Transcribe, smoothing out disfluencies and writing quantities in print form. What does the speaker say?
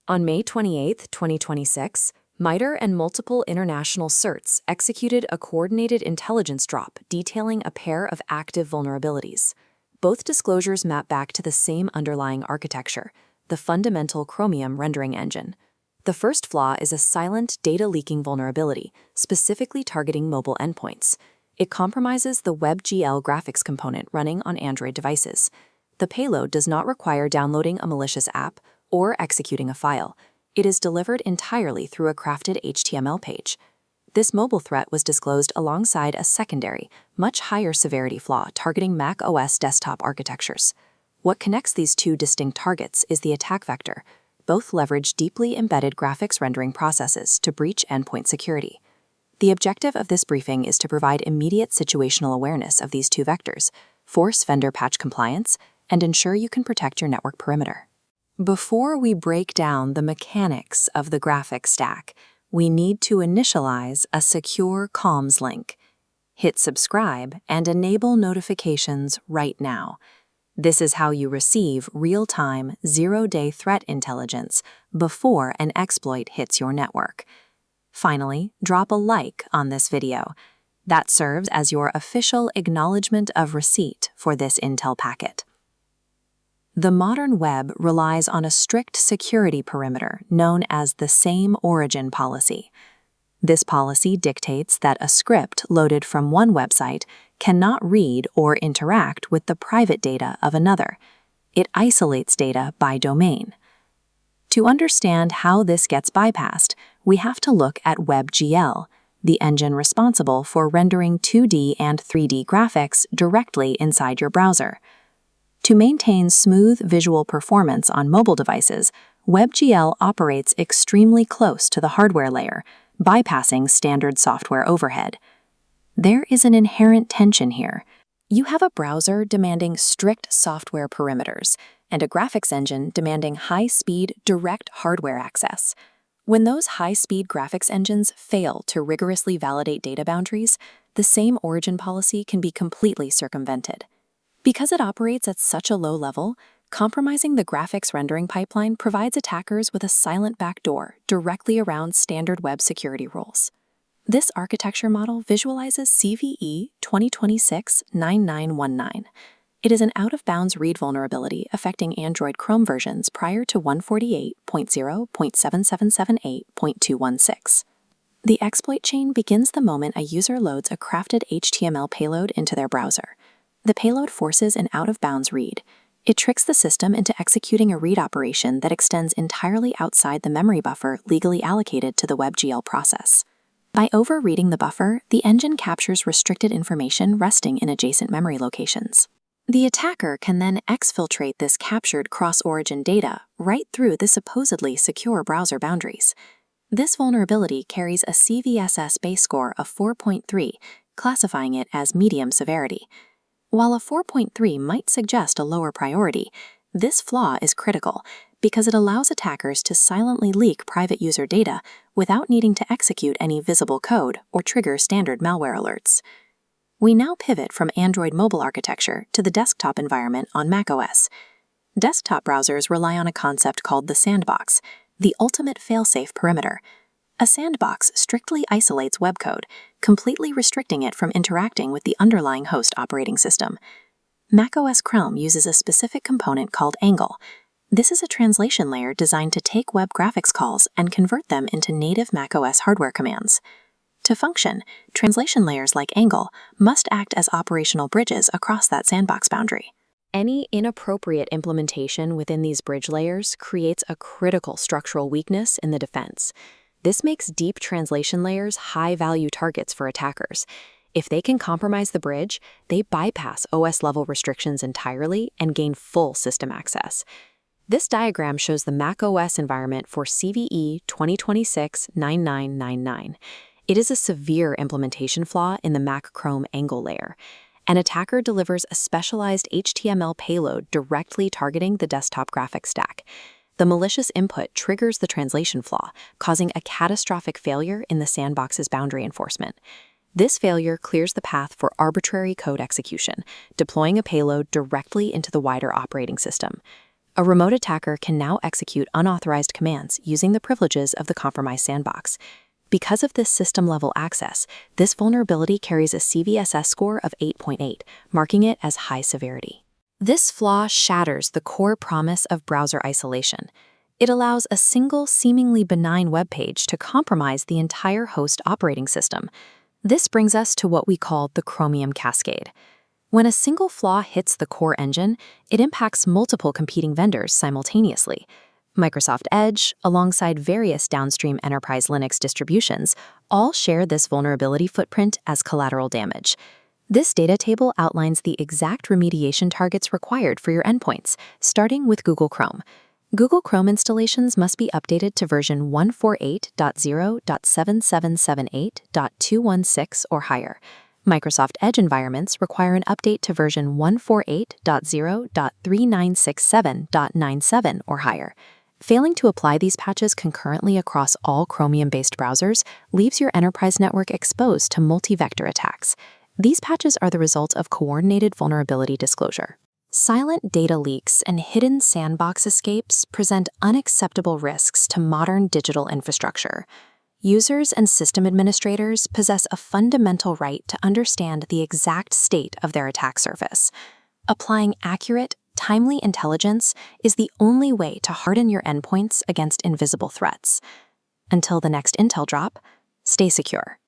On May 28, 2026, MITRE and multiple international certs executed a coordinated intelligence drop detailing a pair of active vulnerabilities. Both disclosures map back to the same underlying architecture, the fundamental Chromium rendering engine. The first flaw is a silent data-leaking vulnerability, specifically targeting mobile endpoints. It compromises the WebGL graphics component running on Android devices. The payload does not require downloading a malicious app or executing a file. It is delivered entirely through a crafted HTML page. This mobile threat was disclosed alongside a secondary, much higher severity flaw targeting macOS desktop architectures. What connects these two distinct targets is the attack vector. Both leverage deeply embedded graphics rendering processes to breach endpoint security. The objective of this briefing is to provide immediate situational awareness of these two vectors, force vendor patch compliance, and ensure you can protect your network perimeter. Before we break down the mechanics of the graphics stack, we need to initialize a secure comms link. Hit subscribe and enable notifications right now. This is how you receive real-time, zero-day threat intelligence before an exploit hits your network. Finally, drop a like on this video. That serves as your official acknowledgement of receipt for this intel packet. The modern web relies on a strict security perimeter known as the same origin policy. This policy dictates that a script loaded from one website cannot read or interact with the private data of another. It isolates data by domain. To understand how this gets bypassed, we have to look at WebGL, the engine responsible for rendering 2D and 3D graphics directly inside your browser. To maintain smooth visual performance on mobile devices, WebGL operates extremely close to the hardware layer, bypassing standard software overhead. There is an inherent tension here. You have a browser demanding strict software perimeters and a graphics engine demanding high-speed, direct hardware access. When those high-speed graphics engines fail to rigorously validate data boundaries, the same origin policy can be completely circumvented. Because it operates at such a low level, compromising the graphics rendering pipeline provides attackers with a silent backdoor directly around standard web security rules. This architecture model visualizes CVE-2026-9919. It is an out-of-bounds read vulnerability affecting Android Chrome versions prior to 148.0.7778.216. The exploit chain begins the moment a user loads a crafted HTML payload into their browser. The payload forces an out-of-bounds read. It tricks the system into executing a read operation that extends entirely outside the memory buffer legally allocated to the WebGL process. By overreading the buffer, the engine captures restricted information resting in adjacent memory locations. The attacker can then exfiltrate this captured cross-origin data right through the supposedly secure browser boundaries. This vulnerability carries a CVSS base score of 4.3, classifying it as medium severity. While a 4.3 might suggest a lower priority, this flaw is critical because it allows attackers to silently leak private user data without needing to execute any visible code or trigger standard malware alerts. We now pivot from Android mobile architecture to the desktop environment on macOS. Desktop browsers rely on a concept called the sandbox, the ultimate fail-safe perimeter. A sandbox strictly isolates web code, completely restricting it from interacting with the underlying host operating system. macOS Chrome uses a specific component called Angle. This is a translation layer designed to take web graphics calls and convert them into native macOS hardware commands. To function, translation layers like Angle must act as operational bridges across that sandbox boundary. Any inappropriate implementation within these bridge layers creates a critical structural weakness in the defense. This makes deep translation layers high-value targets for attackers. If they can compromise the bridge, they bypass OS-level restrictions entirely and gain full system access. This diagram shows the macOS environment for CVE-2026-9999. It is a severe implementation flaw in the Mac Chrome Angle layer. An attacker delivers a specialized HTML payload directly targeting the desktop graphics stack. The malicious input triggers the translation flaw, causing a catastrophic failure in the sandbox's boundary enforcement. This failure clears the path for arbitrary code execution, deploying a payload directly into the wider operating system. A remote attacker can now execute unauthorized commands using the privileges of the compromised sandbox. Because of this system-level access, this vulnerability carries a CVSS score of 8.8, marking it as high severity. This flaw shatters the core promise of browser isolation. It allows a single, seemingly benign web page to compromise the entire host operating system. This brings us to what we call the Chromium cascade. When a single flaw hits the core engine, it impacts multiple competing vendors simultaneously. Microsoft Edge, alongside various downstream enterprise Linux distributions, all share this vulnerability footprint as collateral damage. This data table outlines the exact remediation targets required for your endpoints, starting with Google Chrome. Google Chrome installations must be updated to version 148.0.7778.216 or higher. Microsoft Edge environments require an update to version 148.0.3967.97 or higher. Failing to apply these patches concurrently across all Chromium-based browsers leaves your enterprise network exposed to multi-vector attacks. These patches are the result of coordinated vulnerability disclosure. Silent data leaks and hidden sandbox escapes present unacceptable risks to modern digital infrastructure. Users and system administrators possess a fundamental right to understand the exact state of their attack surface. Applying accurate, timely intelligence is the only way to harden your endpoints against invisible threats. Until the next Intel drop, stay secure.